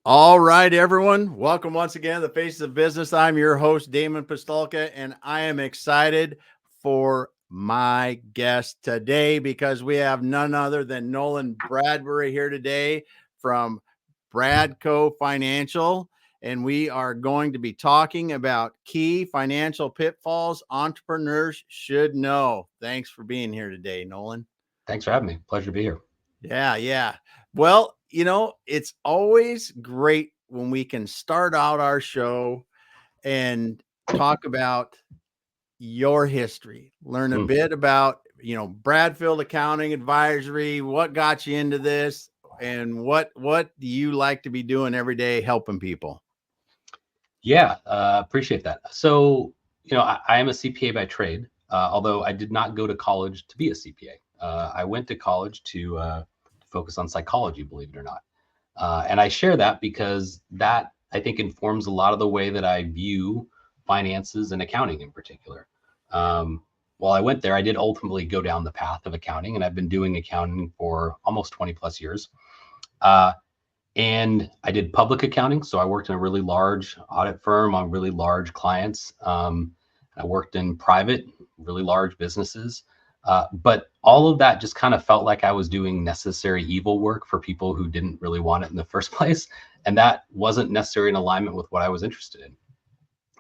All right, everyone. Welcome once again to the Faces of Business. I'm your host, Damon Pistolka, and I am excited for my guest today because we have none other than Nolan Bradbury here today from Bradco Financial. And we are going to be talking about key financial pitfalls entrepreneurs should know. Thanks for being here today, Nolan. Thanks for having me. Pleasure to be here. Yeah. Well, it's always great when we can start out our show and talk about your history, learn a Mm. bit about, Bradfield Accounting Advisory, what got you into this, and what do you like to be doing every day helping people? Yeah, appreciate that. So, I am a CPA by trade, although I did not go to college to be a CPA. I went to college to focus on psychology, believe it or not. And I share that because that I think informs a lot of the way that I view finances and accounting in particular. While I went there, I did ultimately go down the path of accounting, and I've been doing accounting for almost 20 plus years. Uh, And I did public accounting. So I worked in a really large audit firm on really large clients. I worked in private, really large businesses. But all of that just kind of felt like I was doing necessary evil work for people who didn't really want it in the first place. And that wasn't necessarily in alignment with what I was interested in.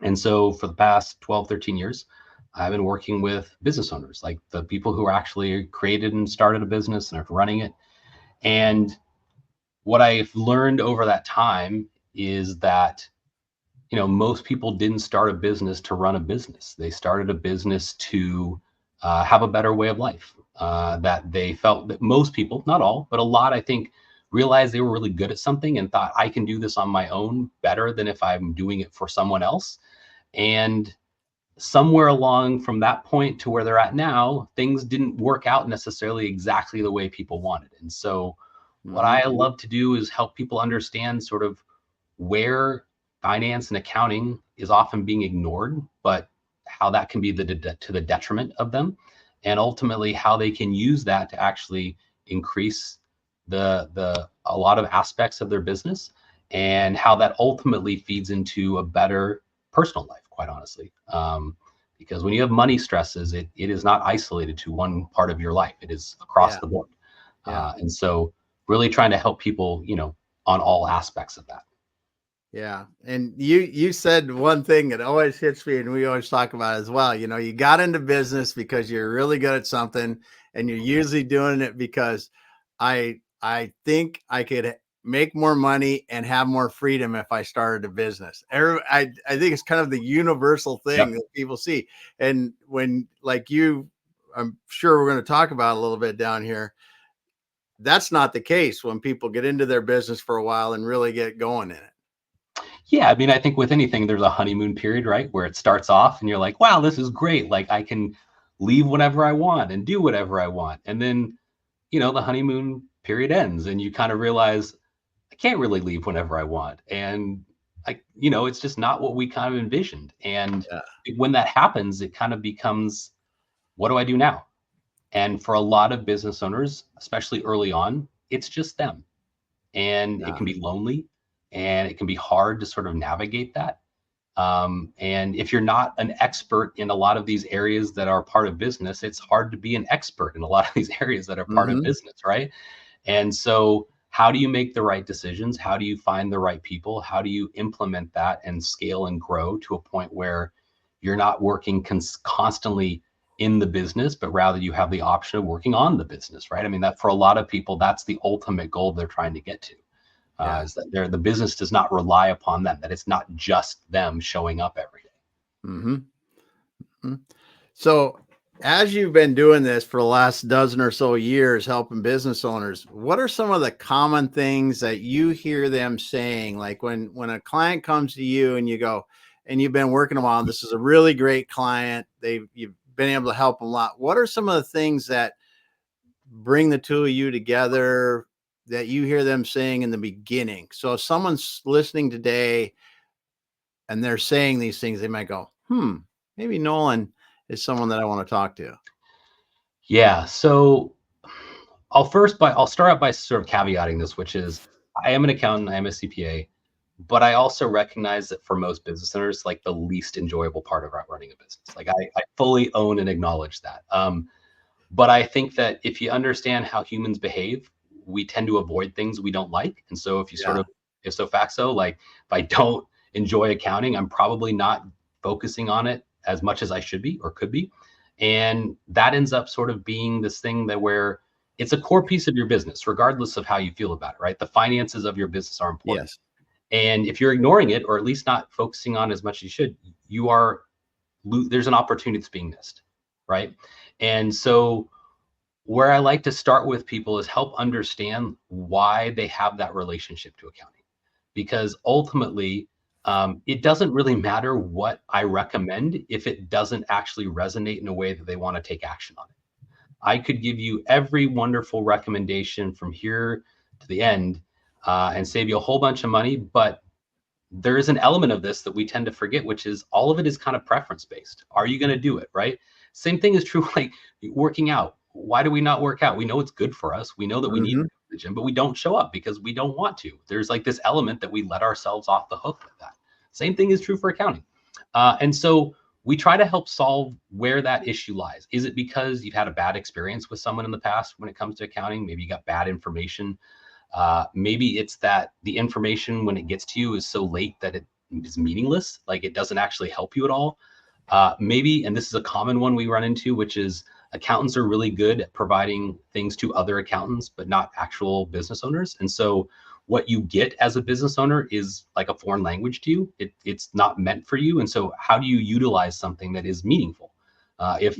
And so for the past 12, 13 years, I've been working with business owners, like the people who actually created and started a business and are running it. And what I've learned over that time is that, most people didn't start a business to run a business. They started a business to have a better way of life. That they felt that most people, not all, but a lot, I think, realized they were really good at something and thought, I can do this on my own better than if I'm doing it for someone else. And somewhere along from that point to where they're at now, things didn't work out necessarily exactly the way people wanted. And so what Mhm. I love to do is help people understand sort of where finance and accounting is often being ignored, but how that can be to the detriment of them, and ultimately how they can use that to actually increase the a lot of aspects of their business, and how that ultimately feeds into a better personal life, quite honestly. Because when you have money stresses, it is not isolated to one part of your life. It is across Yeah. the board. Yeah. And so really trying to help people, on all aspects of that. Yeah. And you said one thing that always hits me, and we always talk about as well. You got into business because you're really good at something, and you're usually doing it because I think I could make more money and have more freedom if I started a business. I think it's kind of the universal thing Yep. that people see. And when, like you, I'm sure we're going to talk about a little bit down here, that's not the case when people get into their business for a while and really get going in it. Yeah. I mean, I think with anything, there's a honeymoon period, right? Where it starts off and you're like, wow, this is great. Like I can leave whenever I want and do whatever I want. And then, the honeymoon period ends and you kind of realize I can't really leave whenever I want. And it's just not what we kind of envisioned. And Yeah. when that happens, it kind of becomes, what do I do now? And for a lot of business owners, especially early on, it's just them. And it Yeah. can be lonely and it can be hard to sort of navigate that. And if you're not an expert in a lot of these areas that are part of business, it's hard to be an expert in a lot of these areas that are part of Mhm. business, right? And so, how do you make the right decisions? How do you find the right people? How do you implement that and scale and grow to a point where you're not working constantly in the business, but rather you have the option of working on the business, right? I mean, that for a lot of people, that's the ultimate goal they're trying to get to. Yeah. Is that the business does not rely upon them, that it's not just them showing up every day. Mhm. Mhm. So, as you've been doing this for the last dozen or so years, helping business owners, what are some of the common things that you hear them saying? Like when a client comes to you and you go, and you've been working them on, this is a really great client. You've been able to help them a lot. What are some of the things that bring the two of you together that you hear them saying in the beginning? So, if someone's listening today and they're saying these things, they might go, maybe Nolan is someone that I want to talk to. Yeah. So I'll start out by sort of caveating this, which is I am an accountant, I am a CPA. But I also recognize that for most business owners, like the least enjoyable part of running a business. Like I fully own and acknowledge that. But I think that if you understand how humans behave, we tend to avoid things we don't like. And so if you sort Yeah. of, if so facto, like if I don't enjoy accounting, I'm probably not focusing on it as much as I should be or could be. And that ends up sort of being this thing that where it's a core piece of your business, regardless of how you feel about it, right? The finances of your business are important. Yes. And if you're ignoring it, or at least not focusing on as much as you should, you are, there's an opportunity that's being missed, right? And so where I like to start with people is help understand why they have that relationship to accounting. Because ultimately, it doesn't really matter what I recommend if it doesn't actually resonate in a way that they want to take action on it. I could give you every wonderful recommendation from here to the end and save you a whole bunch of money, but there is an element of this that we tend to forget, which is all of it is kind of preference based. Are you going to do it? Right. Same thing is true like working out. Why do we not work out? We know it's good for us. We know that we need to Hmm. go to the gym, but we don't show up because we don't want to. There's like this element that we let ourselves off the hook with that. Same thing is true for accounting. And so we try to help solve where that issue lies. Is it because you've had a bad experience with someone in the past when it comes to accounting? Maybe you got bad information. Maybe it's that the information when it gets to you is so late that it is meaningless, like it doesn't actually help you at all. Maybe, and this is a common one we run into, which is accountants are really good at providing things to other accountants, but not actual business owners. And so what you get as a business owner is like a foreign language to you. It's not meant for you. And so how do you utilize something that is meaningful? Hmm. If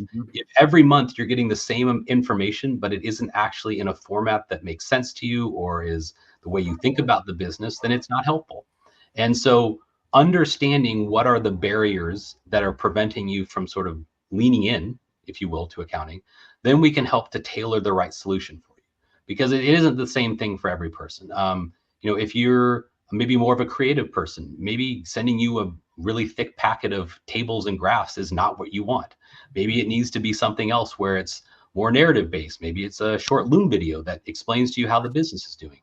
every month you're getting the same information, but it isn't actually in a format that makes sense to you or is the way you think about the business, then it's not helpful. And so understanding what are the barriers that are preventing you from sort of leaning in, if you will, to accounting, then we can help to tailor the right solution for you because it isn't the same thing for every person. If you're maybe more of a creative person, maybe sending you a really thick packet of tables and graphs is not what you want. Maybe it needs to be something else where it's more narrative based. Maybe it's a short Loom video that explains to you how the business is doing.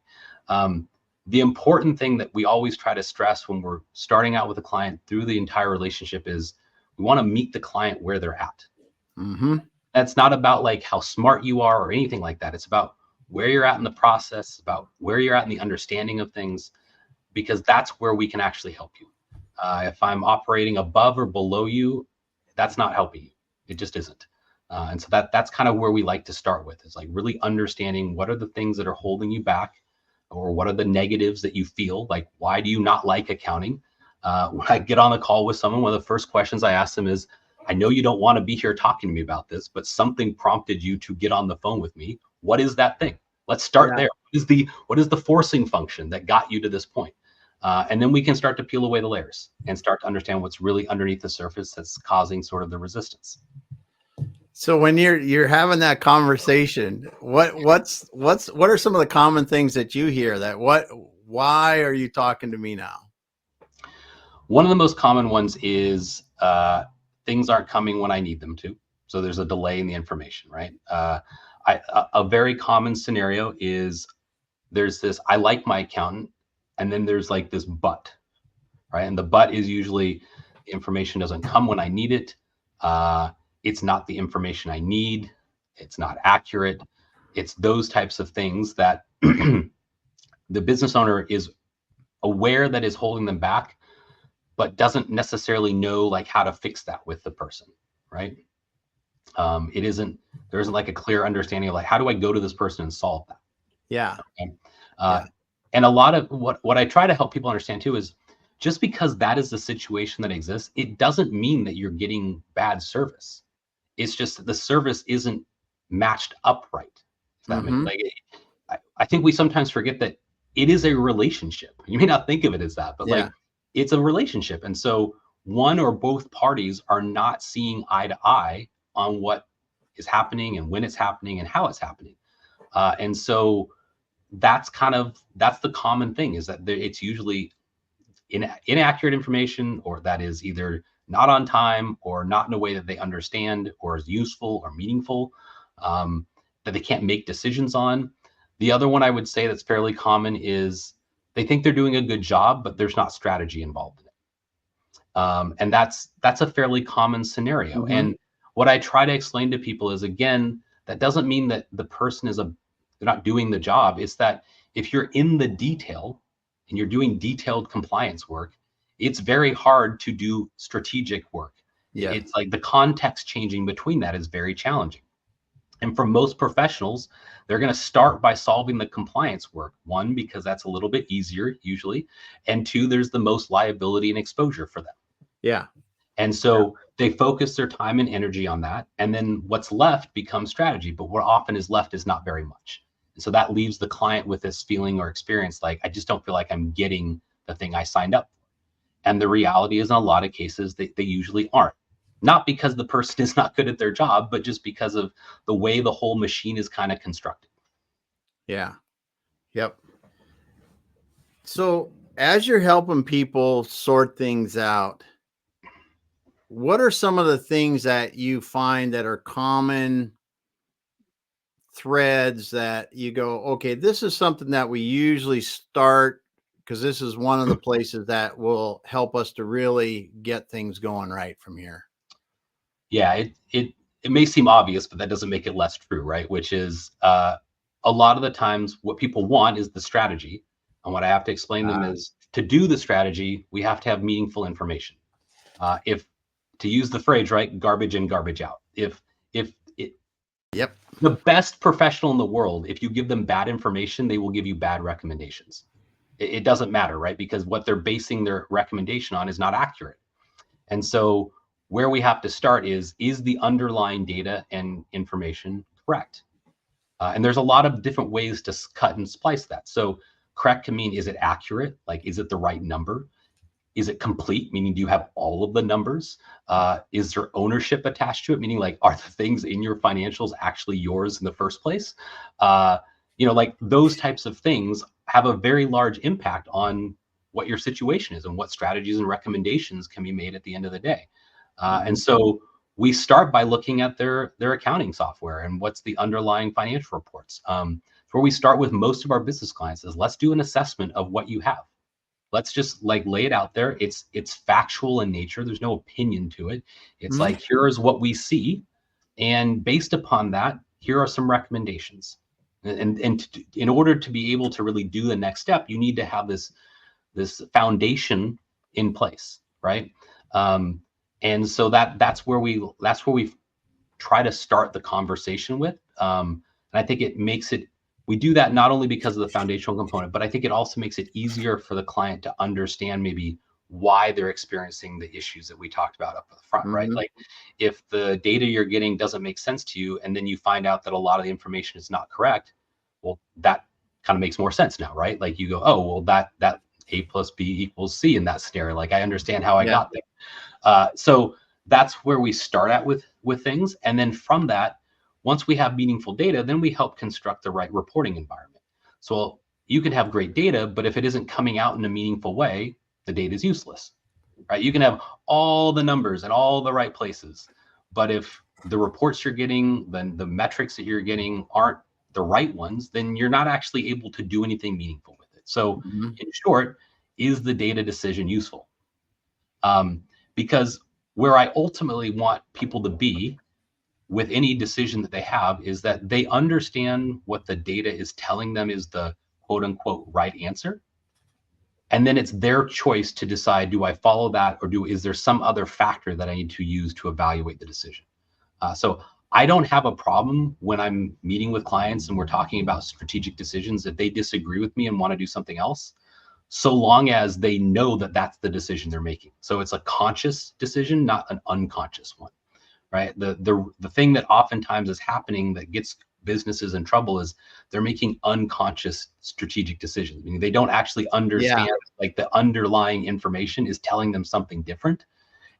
Um, the important thing that we always try to stress when we're starting out with a client through the entire relationship is we want to meet the client where they're at. Hmm. That's not about like how smart you are or anything like that. It's about where you're at in the process, about where you're at in the understanding of things, because that's where we can actually help you. If I'm operating above or below you, that's not helping you. It just isn't. And so that's kind of where we like to start with is like really understanding what are the things that are holding you back or what are the negatives that you feel like, why do you not like accounting? When I get on the call with someone, one of the first questions I ask them is, I know you don't want to be here talking to me about this, but something prompted you to get on the phone with me. What is that thing? Let's start Yeah. there. What is the forcing function that got you to this point? And then we can start to peel away the layers and start to understand what's really underneath the surface that's causing sort of the resistance. So when you're having that conversation, what are some of the common things that you hear that why are you talking to me now? One of the most common ones is things aren't coming when I need them to. So there's a delay in the information, right? A very common scenario is there's this, I like my accountant, and then there's like this but, right? And the but is usually the information doesn't come when I need it. It's not the information I need. It's not accurate. It's those types of things that the business owner is aware that is holding them back, but doesn't necessarily know like how to fix that with the person, right? It isn't, there isn't like a clear understanding of like, how do I go to this person and solve that? Yeah. Okay? Uh, Yeah. and a lot of what I try to help people understand too is just because that is the situation that exists, it doesn't mean that you're getting bad service. It's just that the service isn't matched up right. If that makes Hmm. like, I think we sometimes forget that it is a relationship. You may not think of it as that, but Yeah. like it's a relationship. And so one or both parties are not seeing eye to eye on what is happening and when it's happening and how it's happening. And so that's the common thing is that it's usually inaccurate information or that is either not on time or not in a way that they understand or is useful or meaningful, that they can't make decisions on. The other one I would say that's fairly common is they think they're doing a good job, but there's not strategy involved in it. And that's a fairly common scenario. Mm-hmm. And what I try to explain to people is, again, that doesn't mean that the person they're not doing the job. It's that if you're in the detail and you're doing detailed compliance work, it's very hard to do strategic work. Yeah. It's like the context changing between that is very challenging. And for most professionals, they're going to start by solving the compliance work. One, because that's a little bit easier usually. And two, there's the most liability and exposure for them. Yeah. And so they focus their time and energy on that. And then what's left becomes strategy. But what often is left is not very much. And so that leaves the client with this feeling or experience like, I just don't feel like I'm getting the thing I signed up for. And the reality is, in a lot of cases, they usually aren't. Not because the person is not good at their job, but just because of the way the whole machine is kind of constructed. Yeah. Yep. So as you're helping people sort things out, what are some of the things that you find that are common threads that you go, okay, this is something that we usually start because this is one of the places that will help us to really get things going right from here? Yeah, it may seem obvious, but that doesn't make it less true, right? Which is a lot of the times what people want is the strategy. And what I have to explain them is, to do the strategy, we have to have meaningful information. If, to use the phrase, right, garbage in, garbage out. If Yep. the best professional in the world, if you give them bad information, they will give you bad recommendations. It doesn't matter, right? Because what they're basing their recommendation on is not accurate. And so where we have to start is the underlying data and information correct? And there's a lot of different ways to cut and splice that. So correct can mean, is it accurate? Like, is it the right number? Is it complete? Meaning, do you have all of the numbers? Is there ownership attached to it? Meaning, like, are the things in your financials actually yours in the first place? Like those types of things have a very large impact on what your situation is and what strategies and recommendations can be made at the end of the day. And so we start by looking at their accounting software and what's the underlying financial reports. Where we start with most of our business clients is, let's do an assessment of what you have. Let's just like lay it out there. It's factual in nature. There's no opinion to it. It's like, here's what we see, and based upon that, here are some recommendations. And in order to be able to really do the next step, you need to have this foundation in place, right? And so that's where we try to start the conversation with. And I think it makes it, we do that not only because of the foundational component, but I think it also makes it easier for the client to understand maybe why they're experiencing the issues that we talked about up at the front, right? Like, if the data you're getting doesn't make sense to you, and then you find out that a lot of the information is not correct, well, that kind of makes more sense now, right? Like, you go, oh, well, that A plus B equals C in that scenario. Like, I understand how I got there. So that's where we start at with things. And then from that, once we have meaningful data, then we help construct the right reporting environment. So you can have great data, but if it isn't coming out in a meaningful way, the data is useless, right? You can have all the numbers in all the right places, but if the reports you're getting, then the metrics that you're getting aren't the right ones, then you're not actually able to do anything meaningful with it. So in short, is the data decision useful? Because where I ultimately want people to be with any decision that they have is that they understand what the data is telling them is the quote unquote right answer. And then it's their choice to decide, do I follow that, or is there some other factor that I need to use to evaluate the decision? So I don't have a problem when I'm meeting with clients and we're talking about strategic decisions that they disagree with me and want to do something else, so long as they know that that's the decision they're making. So it's a conscious decision, not an unconscious one, right? The thing that oftentimes is happening that gets businesses in trouble is they're making unconscious strategic decisions. Meaning they don't actually understand, like, the underlying information is telling them something different.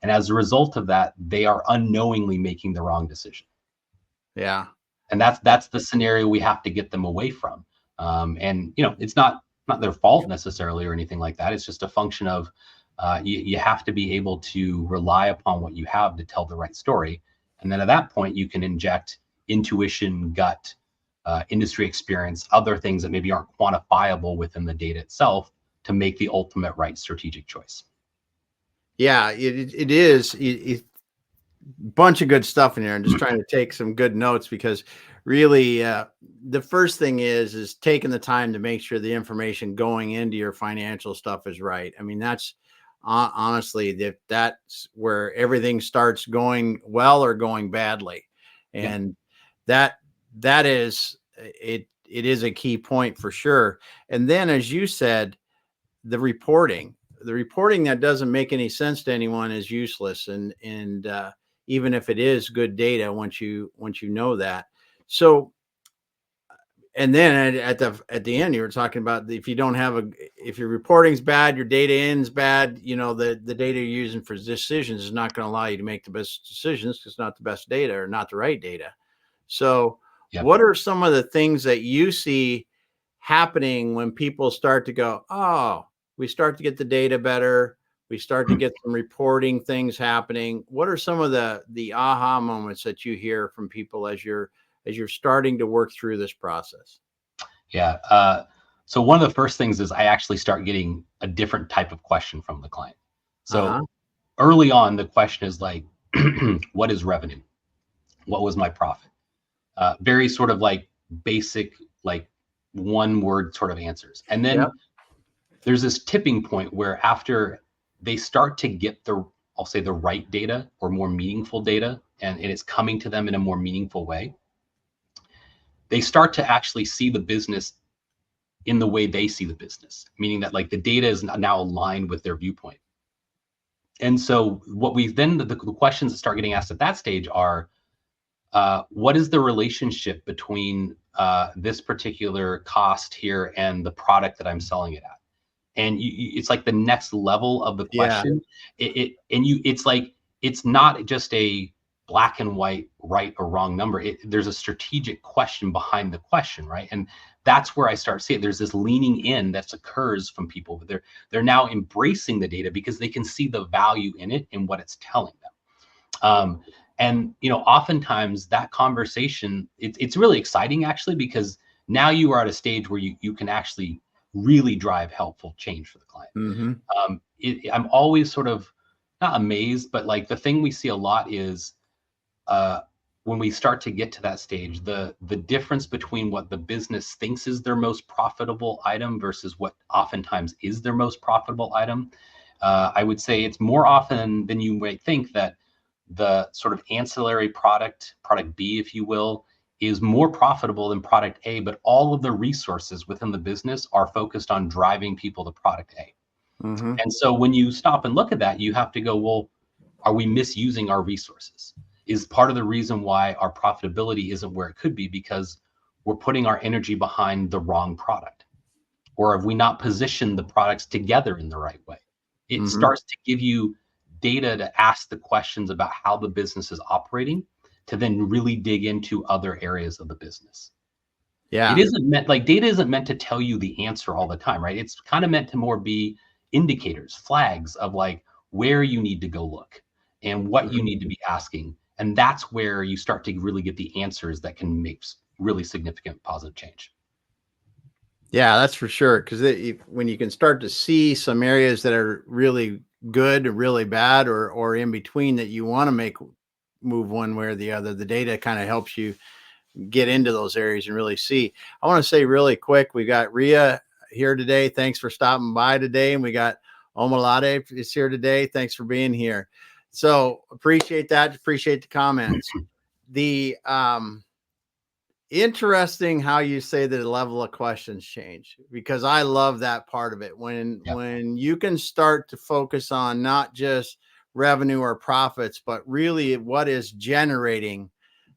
And as a result of that, they are unknowingly making the wrong decision. Yeah. And that's the scenario we have to get them away from. And it's not their fault necessarily or anything like that. It's just a function of you have to be able to rely upon what you have to tell the right story. And then at that point, you can inject intuition, gut, industry experience, other things that maybe aren't quantifiable within the data itself to make the ultimate right strategic choice. Yeah, it is. Bunch of good stuff in here. I'm just trying to take some good notes because really the first thing is taking the time to make sure the information going into your financial stuff is right. I mean, that's honestly that's where everything starts going well or going badly. And that is it is a key point for sure. And then, as you said, the reporting that doesn't make any sense to anyone is useless. And even if it is good data, once you know that. So, and then at the end, you were talking about if you don't have if your reporting's bad, your data in's bad, you know, the data you're using for decisions is not going to allow you to make the best decisions because it's not the best data or not the right data. So what are some of the things that you see happening when people start to go, oh, we start to get the data better, we start to get some reporting things happening? What are some of the aha moments that you hear from people as you're starting to work through this process? Yeah. So one of the first things is I actually start getting a different type of question from the client. So early on, the question is like, what is revenue? What was my profit? Very sort of like basic, like one word sort of answers. And then there's this tipping point where after they start to get I'll say the right data or more meaningful data, and it's coming to them in a more meaningful way, they start to actually see the business in the way they see the business, meaning that like the data is now aligned with their viewpoint. And so what we then, the questions that start getting asked at that stage are, what is the relationship between this particular cost here and the product that I'm selling it at? And it's like the next level of the question. It's like, it's not just a black and white, right or wrong number. There's a strategic question behind the question, right? And that's where I start seeing there's this leaning in that occurs from people. They're now embracing the data because they can see the value in it and what it's telling them. And oftentimes that conversation, it's really exciting actually, because now you are at a stage where you can actually really drive helpful change for the client. I'm always sort of not amazed, but like the thing we see a lot is when we start to get to that stage, the difference between what the business thinks is their most profitable item versus what oftentimes is their most profitable item. I would say it's more often than you might think that the sort of ancillary product B, if you will, is more profitable than product A, but all of the resources within the business are focused on driving people to product A. And so when you stop and look at that, you have to go, well, are we misusing our resources? Is part of the reason why our profitability isn't where it could be because we're putting our energy behind the wrong product? Or have we not positioned the products together in the right way? It starts to give you data to ask the questions about how the business is operating, to then really dig into other areas of the business. It isn't meant, like, data isn't meant to tell you the answer all the time, right? It's kind of meant to more be indicators, flags of like where you need to go look and what you need to be asking. And that's where you start to really get the answers that can make really significant positive change. Yeah, that's for sure. Because when you can start to see some areas that are really good or really bad or in between that you want to move one way or the other, the data kind of helps you get into those areas and really see. I want to say really quick, we got Ria here today. Thanks for stopping by today. And we got Omalade is here today. Thanks for being here. So appreciate that. Appreciate the comments. The interesting how you say that the level of questions change, because I love that part of it. When you can start to focus on not just revenue or profits, but really what is generating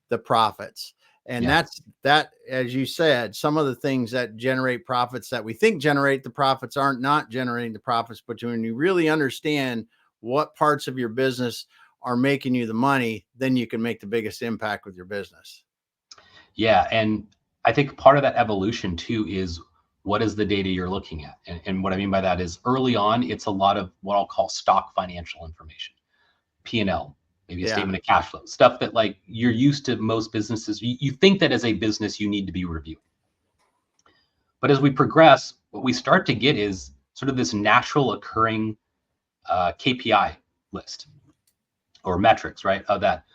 the profits. And that's that, as you said, some of the things that generate profits that we think generate the profits aren't not generating the profits. But when you really understand what parts of your business are making you the money, then you can make the biggest impact with your business. Yeah. And I think part of that evolution too is what is the data you're looking at? And what I mean by that is early on, it's a lot of what I'll call stock financial information, P&L, maybe a statement of cash flow, stuff that like you're used to most businesses. You think that as a business, you need to be reviewing. But as we progress, what we start to get is sort of this natural occurring KPI list or metrics, right? Of that,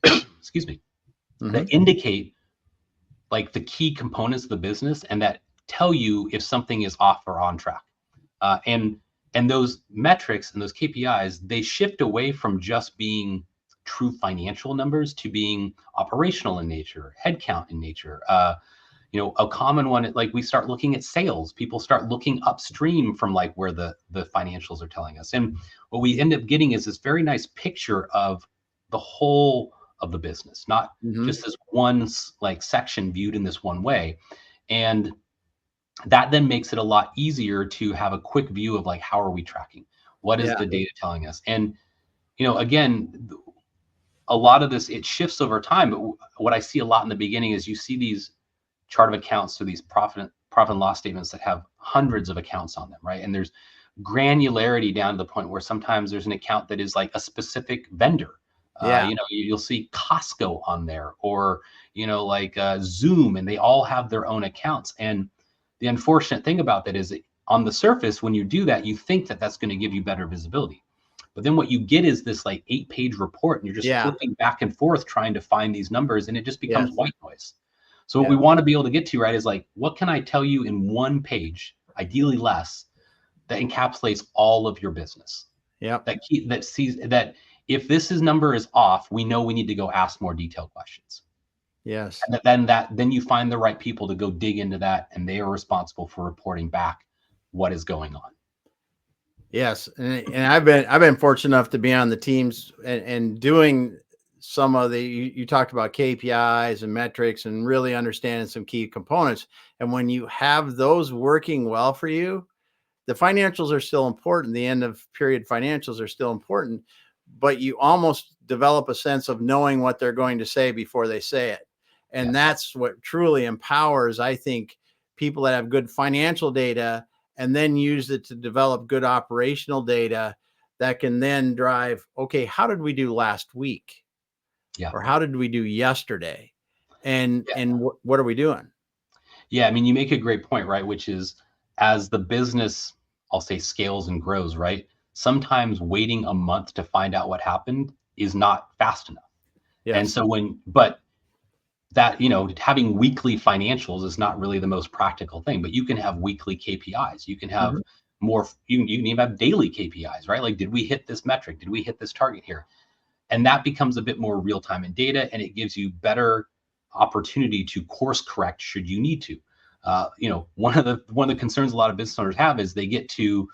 excuse me, that indicate like the key components of the business and that tell you if something is off or on track. And those metrics and those KPIs, they shift away from just being true financial numbers to being operational in nature, headcount in nature. A common one, like we start looking at sales, people start looking upstream from like where the financials are telling us. And what we end up getting is this very nice picture of the whole of the business, not just this one like section viewed in this one way. And that then makes it a lot easier to have a quick view of like, how are we tracking? What is the data telling us? And, again, a lot of this, it shifts over time. But what I see a lot in the beginning is you see these chart of accounts, so these profit and loss statements that have hundreds of accounts on them, right? And there's granularity down to the point where sometimes there's an account that is like a specific vendor. You'll see Costco on there, or like Zoom, and they all have their own accounts. And the unfortunate thing about that is that on the surface, when you do that, you think that that's going to give you better visibility. But then what you get is this like 8-page report, and you're just flipping back and forth trying to find these numbers, and it just becomes white noise. So what we want to be able to get to, right, is like, what can I tell you in one page, ideally less, that encapsulates all of your business? That sees that if this number is off, we know we need to go ask more detailed questions. Yes. And then you find the right people to go dig into that, and they are responsible for reporting back what is going on. Yes, and I've been fortunate enough to be on the teams and doing some of the, you talked about KPIs and metrics and really understanding some key components. And when you have those working well for you, the financials are still important. The end of period financials are still important, but you almost develop a sense of knowing what they're going to say before they say it. And that's what truly empowers, I think, people that have good financial data and then use it to develop good operational data that can then drive, okay, how did we do last week? Or how did we do yesterday? And what are we doing? Yeah, I mean, you make a great point, right? Which is, as the business, I'll say, scales and grows, right? Sometimes waiting a month to find out what happened is not fast enough. And so having weekly financials is not really the most practical thing, but you can have weekly KPIs. You can have you can even have daily KPIs, right? Like, did we hit this metric? Did we hit this target here? And that becomes a bit more real time in data, and it gives you better opportunity to course correct should you need to. One of the concerns a lot of business owners have is they get to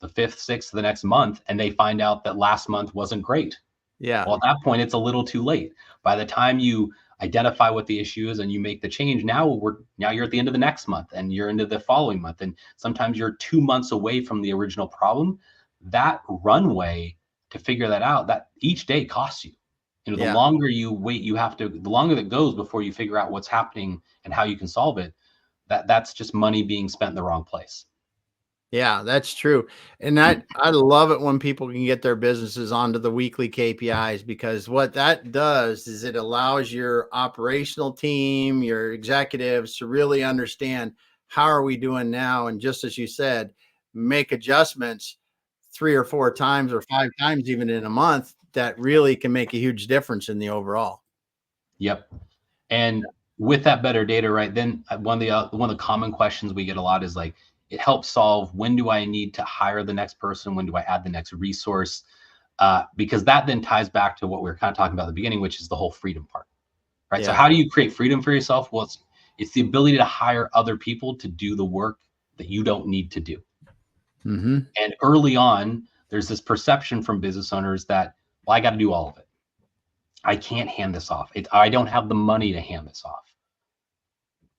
the 5th, 6th of the next month, and they find out that last month wasn't great. Well, at that point, it's a little too late. By the time you identify what the issue is and you make the change, now you're at the end of the next month, and you're into the following month, and sometimes you're 2 months away from the original problem. That runway to figure that out, that each day costs you. The longer you wait, the longer that goes before you figure out what's happening and how you can solve it. That's just money being spent in the wrong place. Yeah, that's true. And I love it when people can get their businesses onto the weekly KPIs, because what that does is it allows your operational team, your executives, to really understand, how are we doing now? And just as you said, make adjustments 3 or 4 times or 5 times even in a month that really can make a huge difference in the overall. Yep. And with that better data, right, then one of the common questions we get a lot is like, it helps solve, when do I need to hire the next person? When do I add the next resource? Because that then ties back to what we were kind of talking about at the beginning, which is the whole freedom part, right? So how do you create freedom for yourself? Well, it's the ability to hire other people to do the work that you don't need to do. And early on, there's this perception from business owners that, well, I got to do all of it. I can't hand this off. I don't have the money to hand this off.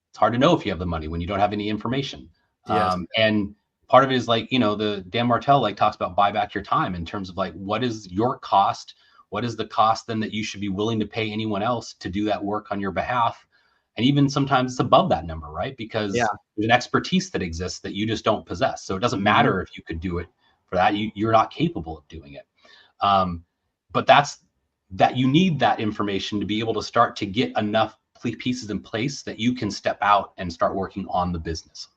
It's hard to know if you have the money when you don't have any information. And part of it is like, the Dan Martell talks about buy back your time, in terms of like, what is your cost? What is the cost then that you should be willing to pay anyone else to do that work on your behalf? And even sometimes it's above that number, right? Because there's an expertise that exists that you just don't possess. So it doesn't matter if you could do it for that. You're not capable of doing it. But that you need that information to be able to start to get enough pieces in place that you can step out and start working on the business.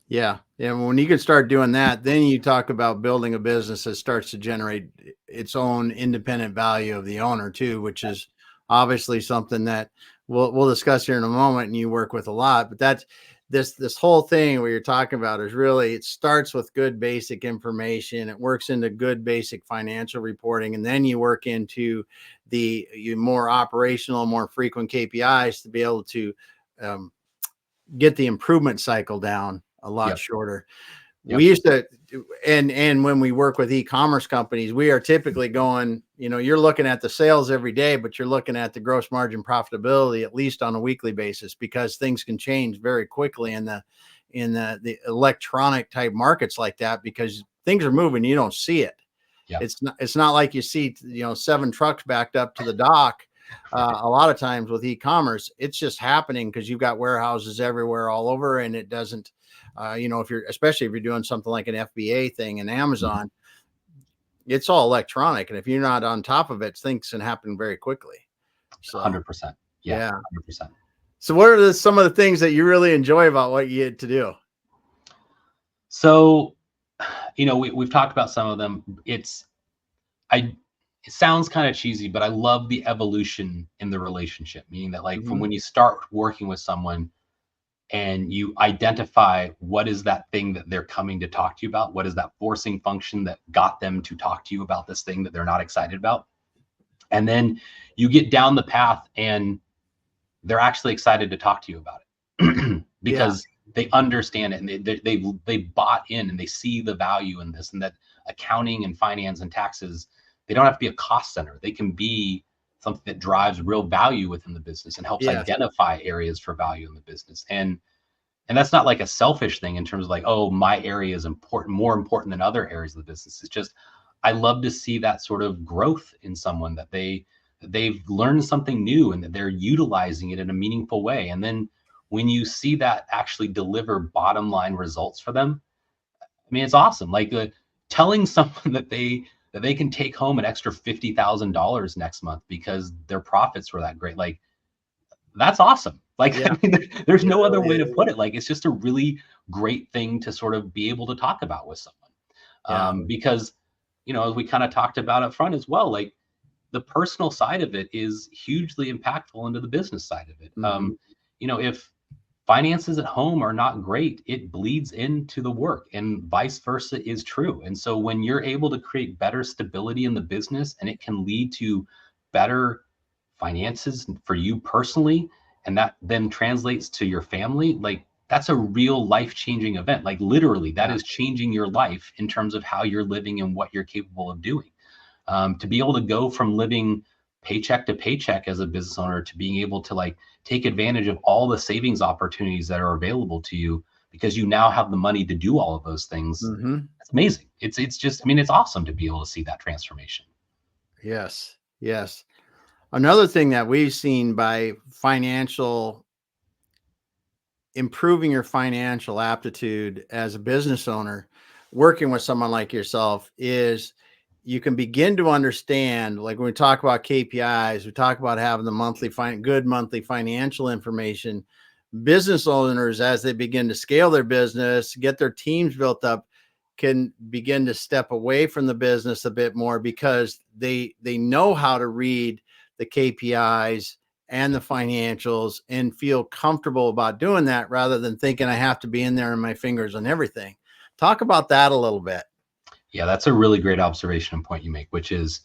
Yeah. And when you can start doing that, then you talk about building a business that starts to generate its own independent value of the owner too, which is obviously something that we'll discuss here in a moment and you work with a lot. But that's this whole thing where you're talking about is really, it starts with good basic information. It works into good basic financial reporting, and then you work into the more operational, more frequent KPIs to be able to um, get the improvement cycle down a lot Yep. shorter. We Yep. used to, and when we work with e-commerce companies, we are typically going, you're looking at the sales every day, but you're looking at the gross margin profitability at least on a weekly basis, because things can change very quickly in the electronic type markets like that, because things are moving, you don't see it. Yep. It's not like you see 7 trucks backed up to the dock. A lot of times with e-commerce, it's just happening because you've got warehouses everywhere all over, and it doesn't. Especially if you're doing something like an FBA thing in Amazon, it's all electronic, and if you're not on top of it, things can happen very quickly. So 100%. Yeah. yeah. 100%. So what are some of the things that you really enjoy about what you get to do? So, we've talked about some of them. It sounds kind of cheesy, but I love the evolution in the relationship, meaning that like from Mhm. when you start working with someone and you identify what is that thing that they're coming to talk to you about, what is that forcing function that got them to talk to you about this thing that they're not excited about, and then you get down the path and they're actually excited to talk to you about it Yeah. because they understand it, and they bought in, and they see the value in this, and that accounting and finance and taxes, they don't have to be a cost center. They can be something that drives real value within the business and helps Yes. identify areas for value in the business. And that's not like a selfish thing in terms of like, oh, my area is important, more important than other areas of the business. It's just I love to see that sort of growth in someone, that they've learned something new and that they're utilizing it in a meaningful way. And then when you see that actually deliver bottom line results for them, I mean, it's awesome. Like telling someone that they can take home an extra $50,000 next month because their profits were that great. Like that's awesome. Like, Yeah. I mean, there's It no other really way to is. put it. Like, it's just a really great thing to sort of be able to talk about with someone. Yeah. Because, as we kind of talked about up front as well, like the personal side of it is hugely impactful into the business side of it. Mhm. If finances at home are not great, it bleeds into the work, and vice versa is true. And so when you're able to create better stability in the business, and it can lead to better finances for you personally, and that then translates to your family, like that's a real life-changing event. Like literally, that Yeah. is changing your life in terms of how you're living and what you're capable of doing. To be able to go from living paycheck to paycheck as a business owner to being able to like take advantage of all the savings opportunities that are available to you because you now have the money to do all of those things. Mhm. It's amazing. It's just, I mean, it's awesome to be able to see that transformation. Yes. Yes. Another thing that we've seen by improving your financial aptitude as a business owner, working with someone like yourself, is you can begin to understand, like when we talk about KPIs, we talk about having the good monthly financial information. Business owners, as they begin to scale their business, get their teams built up, can begin to step away from the business a bit more because they know how to read the KPIs and the financials and feel comfortable about doing that, rather than thinking I have to be in there and my fingers on everything. Talk about that a little bit. Yeah, that's a really great observation and point you make, which is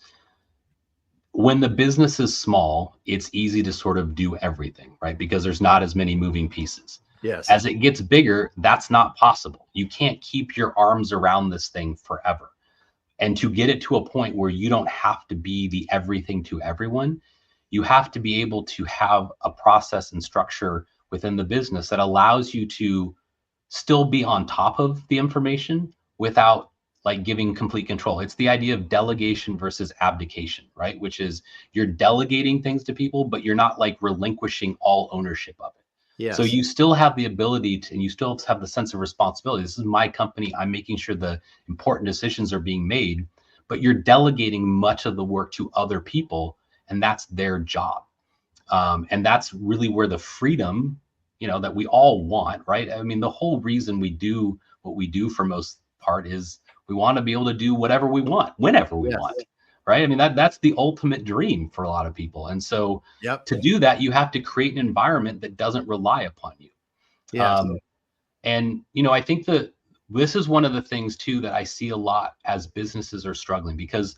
when the business is small, it's easy to sort of do everything, right? Because there's not as many moving pieces. Yes. As it gets bigger, that's not possible. You can't keep your arms around this thing forever. And to get it to a point where you don't have to be the everything to everyone, you have to be able to have a process and structure within the business that allows you to still be on top of the information without like giving complete control. It's the idea of delegation versus abdication, right? Which is you're delegating things to people, but you're not like relinquishing all ownership of it. So Yes. you still have the ability to, and you still have the sense of responsibility. This is my company. I'm making sure the important decisions are being made, but you're delegating much of the work to other people, and that's their job. And that's really where the freedom that we all want, right? I mean, the whole reason we do what we do for most part is we want to be able to do whatever we want, whenever we Yes. want, right? I mean, that's the ultimate dream for a lot of people. And so Yep. to do that, you have to create an environment that doesn't rely upon you. Yes. Um, and, I think that this is one of the things too that I see a lot as businesses are struggling, because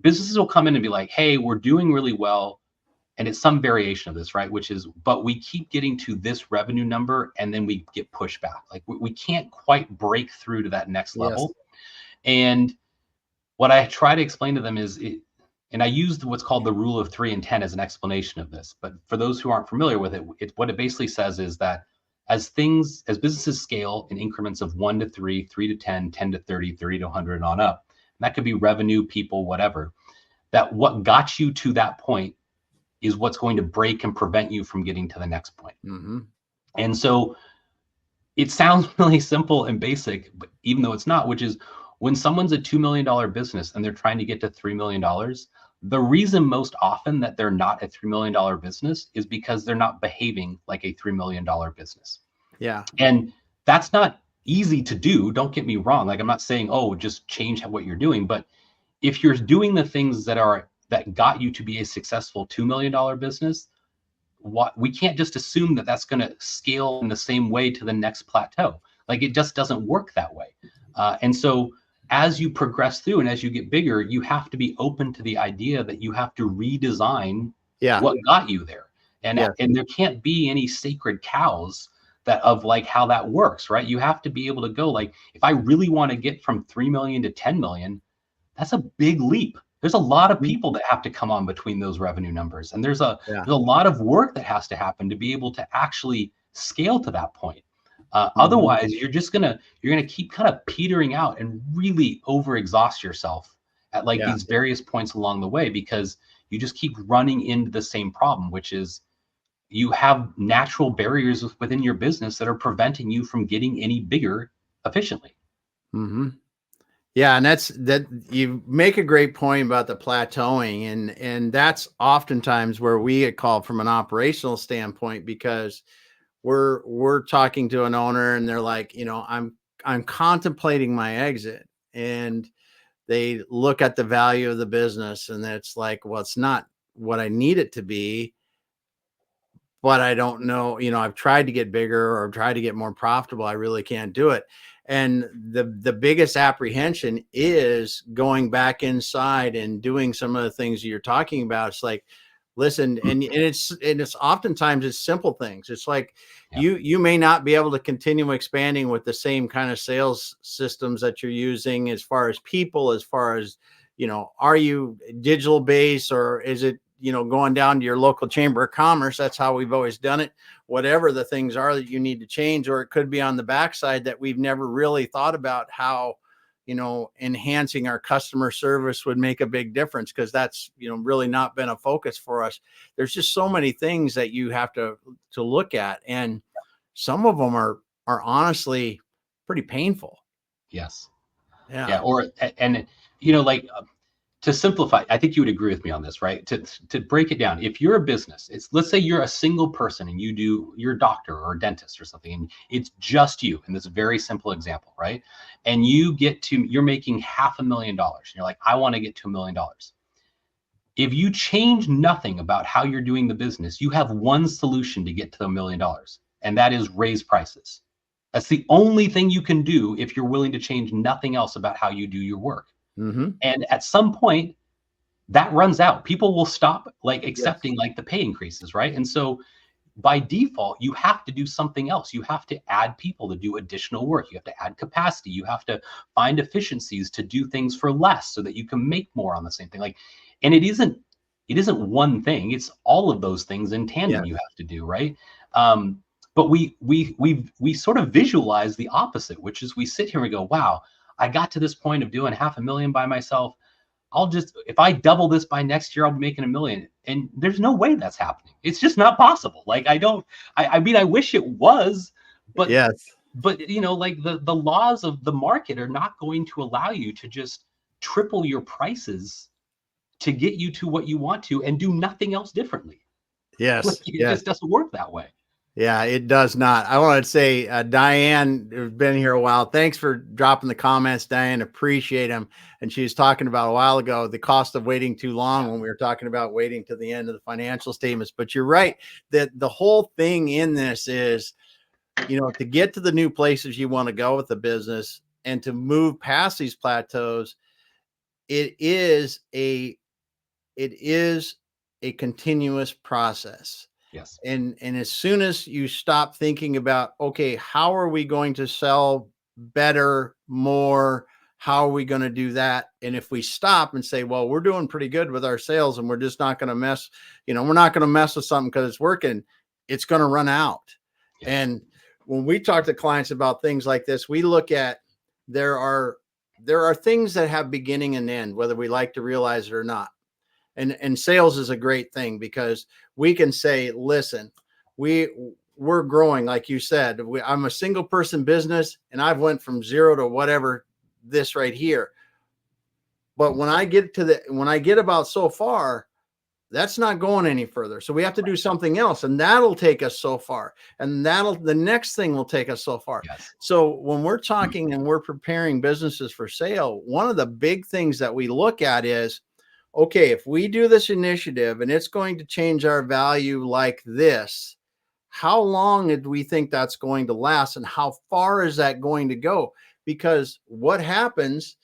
businesses will come in and be like, hey, we're doing really well. And it's some variation of this, right? Which is, but we keep getting to this revenue number and then we get pushed back. Like we can't quite break through to that next Yes. level. And what I try to explain to them is, and I used what's called the rule of 3 and 10 as an explanation of this. But for those who aren't familiar with it, what it basically says is that as businesses scale in increments of 1 to 3, 3 to 10, 10 to 30, 30 to 100 and on up, and that could be revenue, people, whatever, that what got you to that point is what's going to break and prevent you from getting to the next point. Mm-hmm. And so it sounds really simple and basic, but even though it's not, which is when someone's a $2 million business and they're trying to get to $3 million, the reason most often that they're not a $3 million business is because they're not behaving like a $3 million business. Yeah. And that's not easy to do. Don't get me wrong. Like, I'm not saying, oh, just change what you're doing. But if you're doing the things that got you to be a successful $2 million business, we can't just assume that that's going to scale in the same way to the next plateau. Like, it just doesn't work that way. And so as you progress through and as you get bigger, you have to be open to the idea that you have to redesign what got you there. And there can't be any sacred cows that of like how that works, right? You have to be able to go like, if I really want to get from 3 million to 10 million, that's a big leap. There's a lot of people that have to come on between those revenue numbers. And there's a lot of work that has to happen to be able to actually scale to that point. Otherwise, you're gonna keep kind of petering out and really overexhaust yourself at like these various points along the way, because you just keep running into the same problem, which is you have natural barriers within your business that are preventing you from getting any bigger efficiently. Mm-hmm. Yeah, and that you make a great point about the plateauing, and that's oftentimes where we get called from an operational standpoint, because we're talking to an owner and they're like, I'm contemplating my exit, and they look at the value of the business and it's like, well, it's not what I need it to be, but I don't know, I've tried to get bigger or tried to get more profitable. I really can't do it. And the biggest apprehension is going back inside and doing some of the things you're talking about. It's like, listen, and it's oftentimes it's simple things. It's like you may not be able to continue expanding with the same kind of sales systems that you're using, as far as people, as far as, are you digital based, or is it, going down to your local chamber of commerce? That's how we've always done it. Whatever the things are that you need to change, or it could be on the backside that we've never really thought about how, enhancing our customer service would make a big difference, because that's, really not been a focus for us. There's just so many things that you have to look at, and some of them are honestly pretty painful. Yes. Yeah. Like, to simplify, I think you would agree with me on this, right? To break it down, if you're a business, let's say you're a single person and you're a doctor or a dentist or something, and it's just you in this very simple example, right? And you're making $500,000. And you're like, I want to get to $1 million. If you change nothing about how you're doing the business, you have one solution to get to $1 million, and that is raise prices. That's the only thing you can do if you're willing to change nothing else about how you do your work. Mm-hmm. And at some point that runs out. People will stop like accepting like the pay increases, right? And so by default, you have to do something else. You have to add people to do additional work. You have to add capacity. You have to find efficiencies to do things for less so that you can make more on the same thing. Like, and it isn't one thing. It's all of those things in tandem you have to do, right? But we sort of visualize the opposite, which is we sit here and we go, wow, I got to this point of doing $500,000 by myself. If I double this by next year, I'll be making $1 million. And there's no way that's happening. It's just not possible. Like, I mean, I wish it was, but like the laws of the market are not going to allow you to just triple your prices to get you to what you want to and do nothing else differently. Yes. It just doesn't work that way. Yeah, it does not. I want to say, Diane has been here a while. Thanks for dropping the comments, Diane. Appreciate them. And she was talking about a while ago the cost of waiting too long when we were talking about waiting to the end of the financial statements. But you're right that the whole thing in this is, to get to the new places you want to go with the business and to move past these plateaus, it is a it is a continuous process. Yes. And as soon as you stop thinking about, okay, how are we going to sell better, more, how are we going to do that? And if we stop and say, well, we're doing pretty good with our sales and we're just not going to mess, we're not going to mess with something because it's working, it's going to run out. Yeah. And when we talk to clients about things like this, we look at, there are things that have beginning and end, whether we like to realize it or not. And sales is a great thing because we can say, listen, we're growing, like you said. I'm a single person business and I've went from 0 to whatever this right here. But when I get about so far, that's not going any further. So we have to do something else, and that'll take us so far. And the next thing will take us so far. Yes. So when we're talking and we're preparing businesses for sale, one of the big things that we look at is, okay, if we do this initiative and it's going to change our value like this, how long do we think that's going to last and how far is that going to go? Because what happens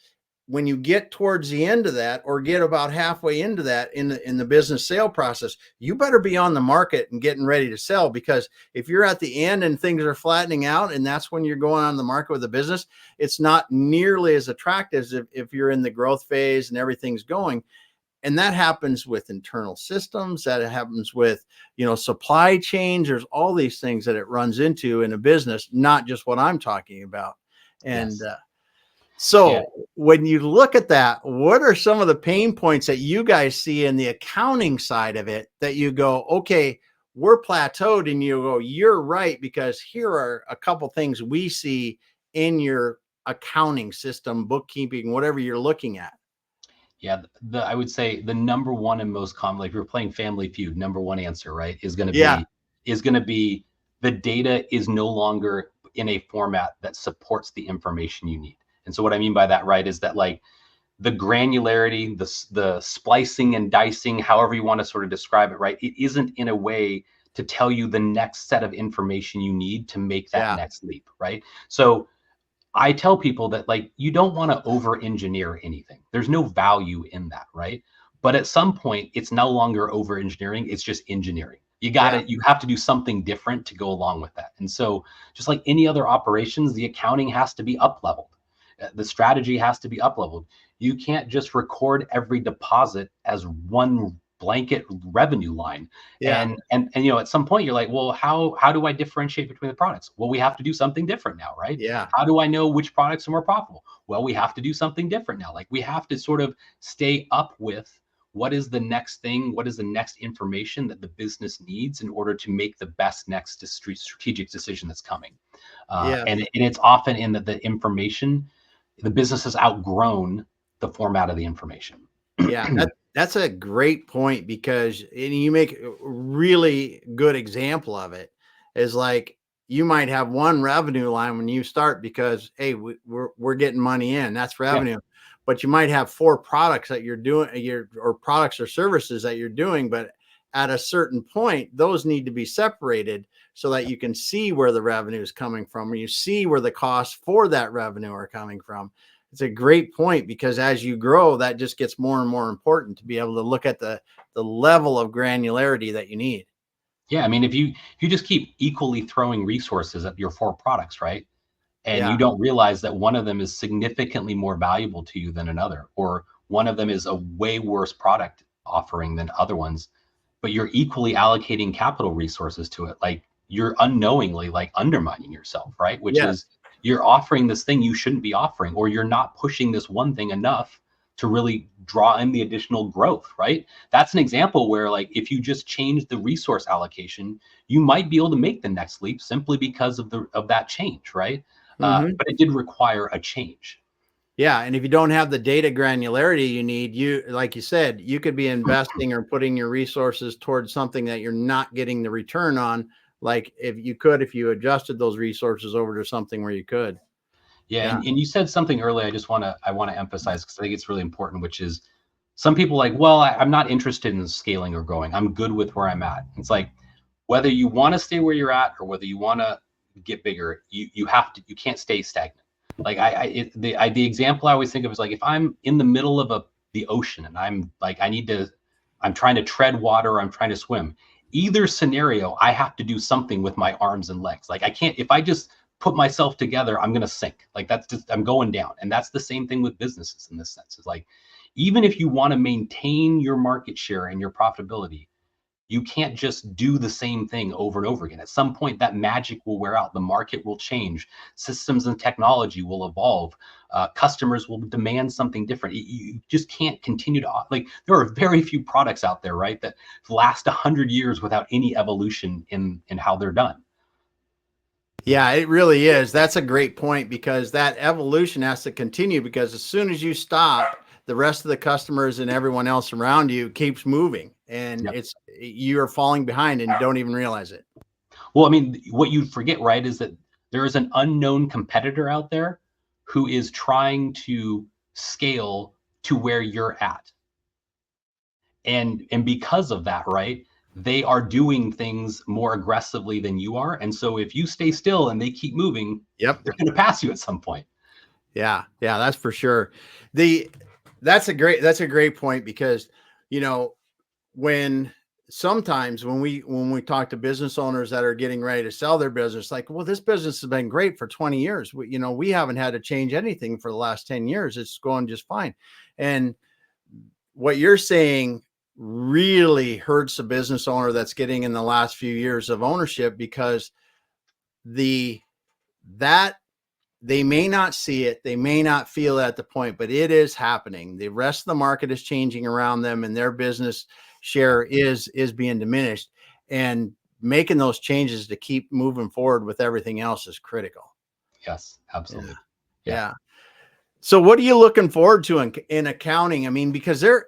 when you get towards the end of that or get about halfway into that in the business sale process, you better be on the market and getting ready to sell, because if you're at the end and things are flattening out and that's when you're going on the market with a business, it's not nearly as attractive as if you're in the growth phase and everything's going. And that happens with internal systems, that happens with, supply chains. There's all these things that it runs into in a business, not just what I'm talking about. And Yes. so when you look at that, what are some of the pain points that you guys see in the accounting side of it that you go, okay, we're plateaued, and you go, you're right, because here are a couple things we see in your accounting system, bookkeeping, whatever you're looking at? Yeah, I would say the number one and most common, like if you're playing Family Feud, number one answer, right, is going to Yeah. be the data is no longer in a format that supports the information you need. And so what I mean by that, right, is that like the granularity, the splicing and dicing, however you want to sort of describe it, right, it isn't in a way to tell you the next set of information you need to make that Yeah. next leap, right? So I tell people that like you don't want to over engineer anything. There's no value in that, right? But at some point, it's no longer over engineering. It's just engineering. Yeah. You have to do something different to go along with that. And so, just like any other operations, the accounting has to be up leveled. The strategy has to be up leveled. You can't just record every deposit as one blanket revenue line. Yeah. And at some point you're like, well, how do I differentiate between the products? Well, we have to do something different now, right? Yeah. How do I know which products are more profitable? Well, we have to do something different now. Like we have to sort of stay up with what is the next thing, what is the next information that the business needs in order to make the best next strategic decision that's coming. Yeah. And it's often in the information, the business has outgrown the format of the information. Yeah, that's a great point, because and you make a really good example of it. Is like, you might have one revenue line when you start because, hey, we're getting money in, that's Yeah. revenue. But you might have 4 products that you're doing, or products or services that you're doing, but at a certain point, those need to be separated so that you can see where the revenue is coming from, or you see where the costs for that revenue are coming from. It's a great point, because as you grow, that just gets more and more important to be able to look at the level of granularity that you need. Yeah. I mean, if you just keep equally throwing resources at your 4 products, right? And Yeah. you don't realize that one of them is significantly more valuable to you than another, or one of them is a way worse product offering than other ones, but you're equally allocating capital resources to it, like you're unknowingly like undermining yourself, right? Which is Yes. you're offering this thing you shouldn't be offering, or you're not pushing this one thing enough to really draw in the additional growth, right? That's an example where like if you just change the resource allocation, you might be able to make the next leap simply because of that change, right? Hmm. But it did require a change. Yeah. And if you don't have the data granularity you need, like you said, you could be investing or putting your resources towards something that you're not getting the return on, like if you adjusted those resources over to something where you could. Yeah, Yeah. and you said something earlier. I want to emphasize because I think it's really important, which is some people like, well, I'm not interested in scaling or growing. I'm good with where I'm at. It's like whether you want to stay where you're at or whether you want to get bigger, you can't stay stagnant. Like the example I always think of is like if I'm in the middle of the ocean and I'm like I'm trying to tread water, or I'm trying to swim. Either scenario, I have to do something with my arms and legs. Like I can't if I just put myself together, I'm going to sink. Like that's just, I'm going down. And that's the same thing with businesses in this sense. It's like, even if you want to maintain your market share and your profitability, you can't just do the same thing over and over again. At some point, that magic will wear out. The market will change. Systems and technology will evolve. Customers will demand something different. You just can't continue to, like, there are very few products out there, right, that last 100 years without any evolution in how they're done. Yeah, it really is. That's a great point, because that evolution has to continue, because as soon as you stop, the rest of the customers and everyone else around you keeps moving, and Yep. you're falling behind and don't even realize it. Well, I mean, what you forget, right, is that there is an unknown competitor out there who is trying to scale to where you're at. And because of that, right, they are doing things more aggressively than you are. And so if you stay still and they keep moving, Yep. they're going to pass you at some point. Yeah, that's for sure. That's a great point, because you know, when sometimes when we talk to business owners that are getting ready to sell their business, like, well, this business has been great for 20 years. We haven't had to change anything for the last 10 years. It's going just fine. And what you're saying really hurts a business owner that's getting in the last few years of ownership, because the that they may not see it, they may not feel it at the point, but it is happening. The rest of the market is changing around them, and their business share is being diminished. And making those changes to keep moving forward with everything else is critical. Yes, absolutely. Yeah. So what are you looking forward to in accounting? I mean, because there's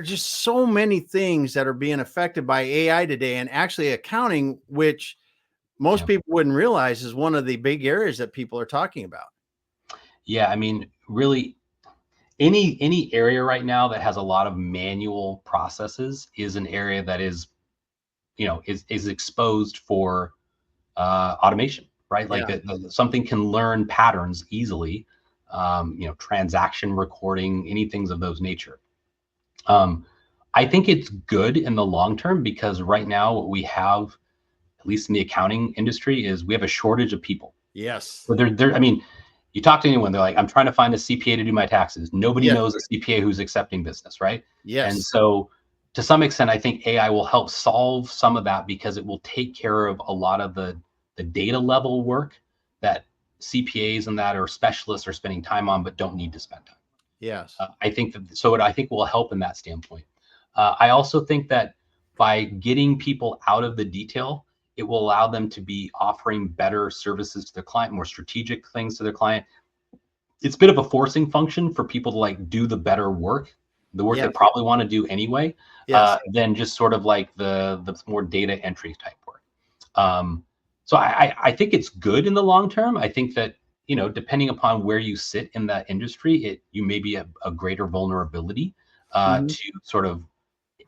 just so many things that are being affected by AI today, and actually accounting, which most people wouldn't realize is one of the big areas that people are talking about. Yeah, I mean, really, any area right now that has a lot of manual processes is an area that is, is exposed for automation, right? Like Yeah. something can learn patterns easily. Transaction recording, any things of those nature. I think it's good in the long term, because right now what we have, at least in the accounting industry, is we have a shortage of people. Yes. So I mean, you talk to anyone, they're like, I'm trying to find a CPA to do my taxes. Nobody Yes. knows a CPA who's accepting business, right? And Yes. so to some extent, I think AI will help solve some of that, because it will take care of a lot of the data level work that CPAs and that, or specialists, are spending time on but don't need to spend time. Yes. I think I think will help in that standpoint. I also think that by getting people out of the detail, it will allow them to be offering better services to their client, more strategic things to their client. It's a bit of a forcing function for people to like do the better work, the work they Yes. probably want to do anyway, Yes. than just sort of like the more data entry type work. So I think it's good in the long term. I think that, depending upon where you sit in that industry, you may be a greater vulnerability Mhm. to sort of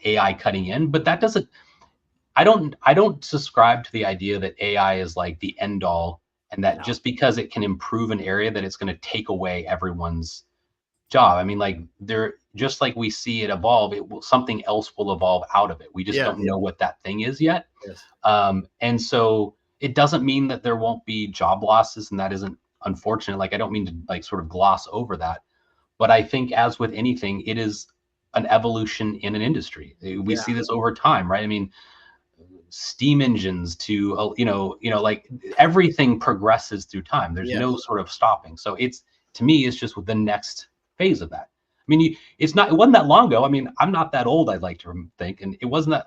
AI cutting in, but that doesn't. I don't subscribe to the idea that AI is like the end all, and that No. just because it can improve an area that it's going to take away everyone's job. I mean, like just like we see it evolve, something else will evolve out of it. We just Yes. don't know what that thing is yet. Yes. And so it doesn't mean that there won't be job losses, and that isn't unfortunate. Like, I don't mean to like sort of gloss over that, but I think, as with anything, it is an evolution in an industry. We Yeah. see this over time, right? I mean, steam engines to like everything progresses through time. There's Yes. no sort of stopping. So to me, it's just with the next phase of that. I mean, it wasn't that long ago. I mean, I'm not that old, I'd like to think, and it wasn't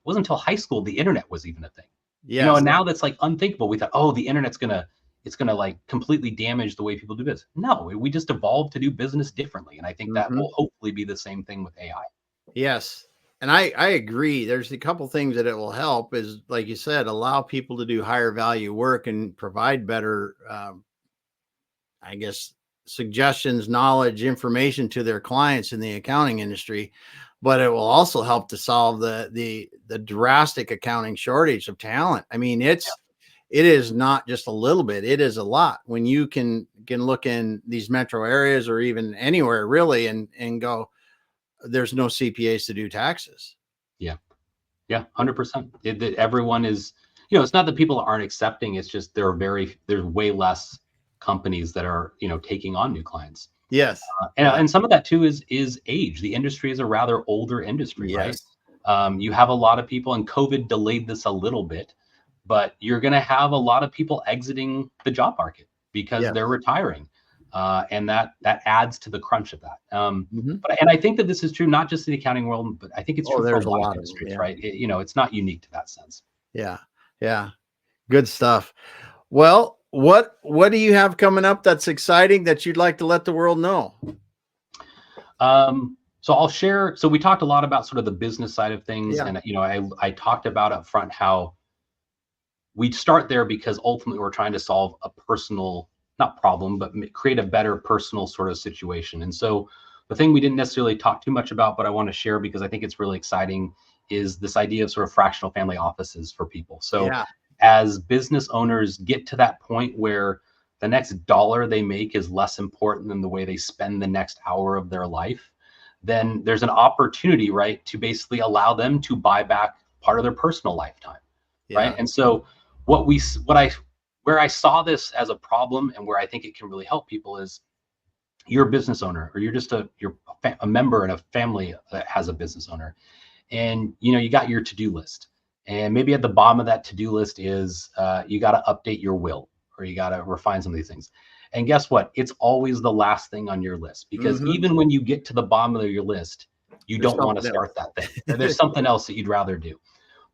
until high school the internet was even a thing. Yes. And now that's like unthinkable. We thought, oh, the internet's gonna like completely damage the way people do business. No, we just evolved to do business differently, and I think that Mhm. will hopefully be the same thing with AI. Yes. And I agree. There's a couple things that it will help is, like you said, allow people to do higher value work and provide better, I guess, suggestions, knowledge, information to their clients in the accounting industry. But it will also help to solve the drastic accounting shortage of talent. I mean, it is not just a little bit; it is a lot. When you can look in these metro areas or even anywhere really, and go, there's no CPAs to do taxes. Yeah. Yeah, 100%. Everyone is, it's not that people aren't accepting. It's just there's way less companies that are, taking on new clients. Yes. And, Yeah. and some of that too is age. The industry is a rather older industry, right? Yes. You have a lot of people, and COVID delayed this a little bit, but you're going to have a lot of people exiting the job market because Yes. they're retiring, and that adds to the crunch of that. Mhm. And I think that this is true not just in the accounting world, but I think it's Oh, true for a there's a lot of lot of them. industries, Yeah. right? It's not unique to that sense. Yeah. Yeah. Good stuff. Well, what do you have coming up that's exciting that you'd like to let the world know? So I'll share. So we talked a lot about sort of the business side of things, Yeah. and I talked about up front how we start there because ultimately we're trying to solve a personal, not problem, but create a better personal sort of situation. And so the thing we didn't necessarily talk too much about, but I want to share because I think it's really exciting, is this idea of sort of fractional family offices for people. So Yeah. as business owners get to that point where the next dollar they make is less important than the way they spend the next hour of their life, then there's an opportunity, right, to basically allow them to buy back part of their personal lifetime, right? Yeah. And so what we what I where I saw this as a problem and where I think it can really help people is you're a business owner, or you're a member in a family that has a business owner, and you got your to-do list, and maybe at the bottom of that to-do list is you got to update your will, or you got to refine some of these things. And guess what? It's always the last thing on your list, because Mhm. even when you get to the bottom of your list, you There's don't want to something else. start that thing. There's something else that you'd rather do.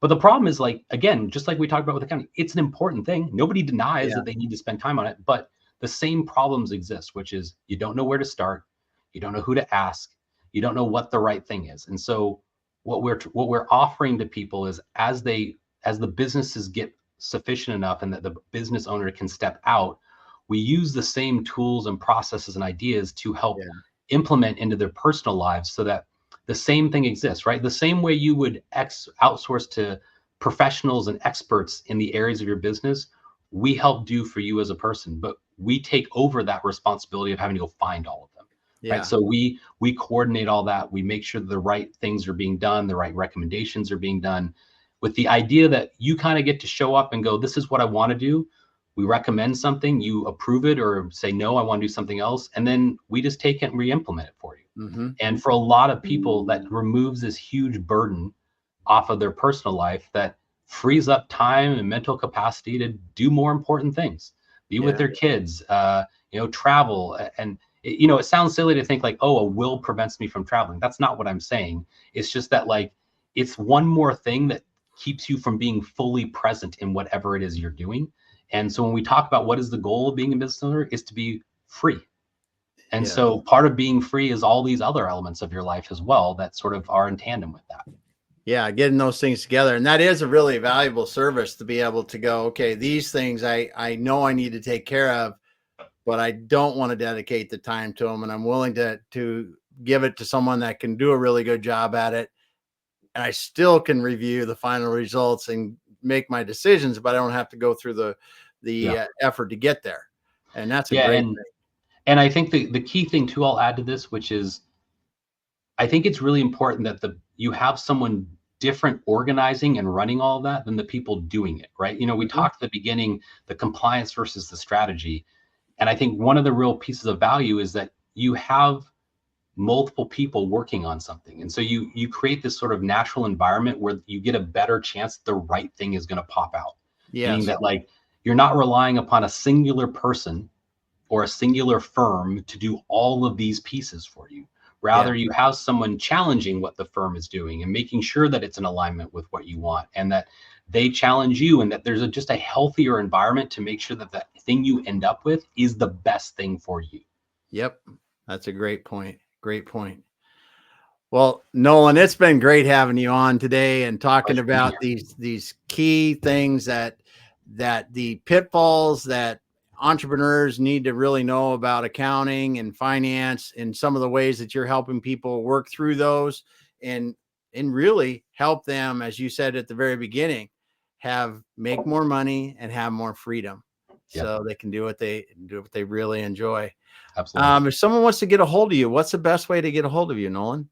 But the problem is, like, again, just like we talked about with accounting, it's an important thing. Nobody denies Yeah. that they need to spend time on it, but the same problems exist, which is you don't know where to start, you don't know who to ask, you don't know what the right thing is. And so what we're offering to people is, as the businesses get sufficient enough and that the business owner can step out, we use the same tools and processes and ideas to help Yeah. implement into their personal lives, so that the same thing exists, right? The same way you would outsource to professionals and experts in the areas of your business, we help do for you as a person, but we take over that responsibility of having to go find all of them, right? Yeah. So we coordinate all that. We make sure that the right things are being done, the right recommendations are being done, with the idea that you kind of get to show up and go, this is what I want to do. We recommend something, you approve it or say, no, I want to do something else. And then we just take it and re-implement it for you. Mhm. And for a lot of people, that removes this huge burden off of their personal life that frees up time and mental capacity to do more important things, be with Yeah. their kids, travel. And it sounds silly to think like, oh, a will prevents me from traveling. That's not what I'm saying. It's just that, like, it's one more thing that keeps you from being fully present in whatever it is you're doing. And so when we talk about what is the goal of being a business owner, is to be free. And Yes. so part of being free is all these other elements of your life as well that sort of are in tandem with that. Yeah, getting those things together. And that is a really valuable service to be able to go, okay, these things I know I need to take care of, but I don't want to dedicate the time to them. And I'm willing to give it to someone that can do a really good job at it. And I still can review the final results and make my decisions, but I don't have to go through the Yeah. effort to get there. And that's a Yeah. great And I think the key thing too, I'll add to this, which is I think it's really important that you have someone different organizing and running all of that than the people doing it, right? We thing. Mhm. talked at the beginning, the compliance versus the strategy. And I think one of the real pieces of value is that you have multiple people working on something. And so you create this sort of natural environment where you get a better chance the right thing is going to pop out. Meaning Yes. that, like, you're not relying upon a singular person or a singular firm to do all of these pieces for you. Yeah. Rather, you have someone challenging what the firm is doing and making sure that it's in alignment with what you want, and that they challenge you, and that there's just a healthier environment to make sure that the thing you end up with is the best thing for you. Yep. That's a great point. Great point. Well, Nolan, it's been great having you on today and talking Pleasure being about here. these key things that the pitfalls that entrepreneurs need to really know about accounting and finance, and some of the ways that you're helping people work through those and really help them, as you said at the very beginning, make more money and have more freedom, Yeah, so they can do what they really enjoy. absolutely. If someone wants to get a hold of you, what's the best way to get a hold of you, Nolan?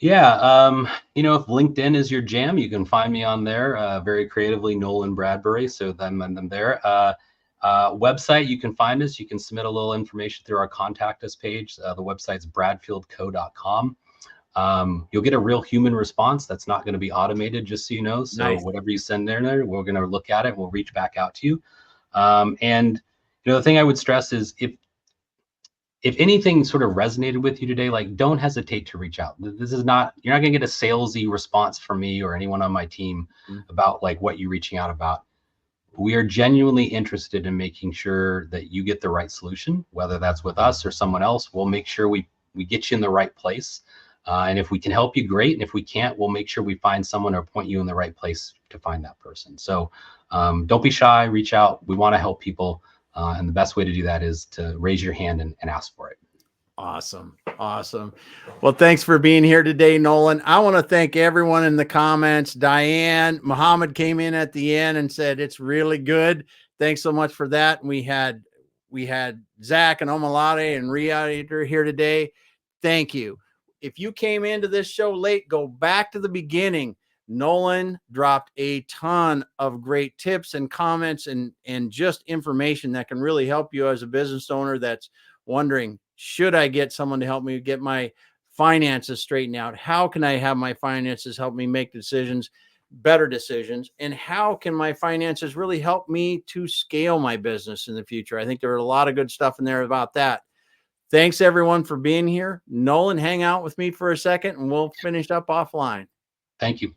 Yeah, if LinkedIn is your jam, you can find me on there very creatively, Nolan Bradbury. So then I'm there. Website, you can find us. You can submit a little information through our contact us page. The website's bradfieldco.com. You'll get a real human response. That's not going to be automated, just so you know. So Nice. whatever you send there, we're going to look at it. We'll reach back out to you. And the thing I would stress is if anything sort of resonated with you today, like don't hesitate to reach out. This is not, you're not going to get a salesy response from me or anyone on my team Mhm. about like what you're reaching out about. We are genuinely interested in making sure that you get the right solution, whether that's with us or someone else. We'll make sure we get you in the right place. And if we can help you, great. And if we can't, we'll make sure we find someone or point you in the right place to find that person. So don't be shy, reach out. We want to help people. And the best way to do that is to raise your hand and ask for it. Awesome. Awesome. Well, thanks for being here today, Nolan. I want to thank everyone in the comments. Diane, Muhammad came in at the end and said, it's really good. Thanks so much for that. We had Zach and Omalade and Riyadh here today. Thank you. If you came into this show late, go back to the beginning. Nolan dropped a ton of great tips and comments and just information that can really help you as a business owner that's wondering, should I get someone to help me get my finances straightened out? How can I have my finances help me make decisions, better decisions? And how can my finances really help me to scale my business in the future? I think there are a lot of good stuff in there about that. Thanks everyone for being here. Nolan, hang out with me for a second and we'll finish up offline. Thank you.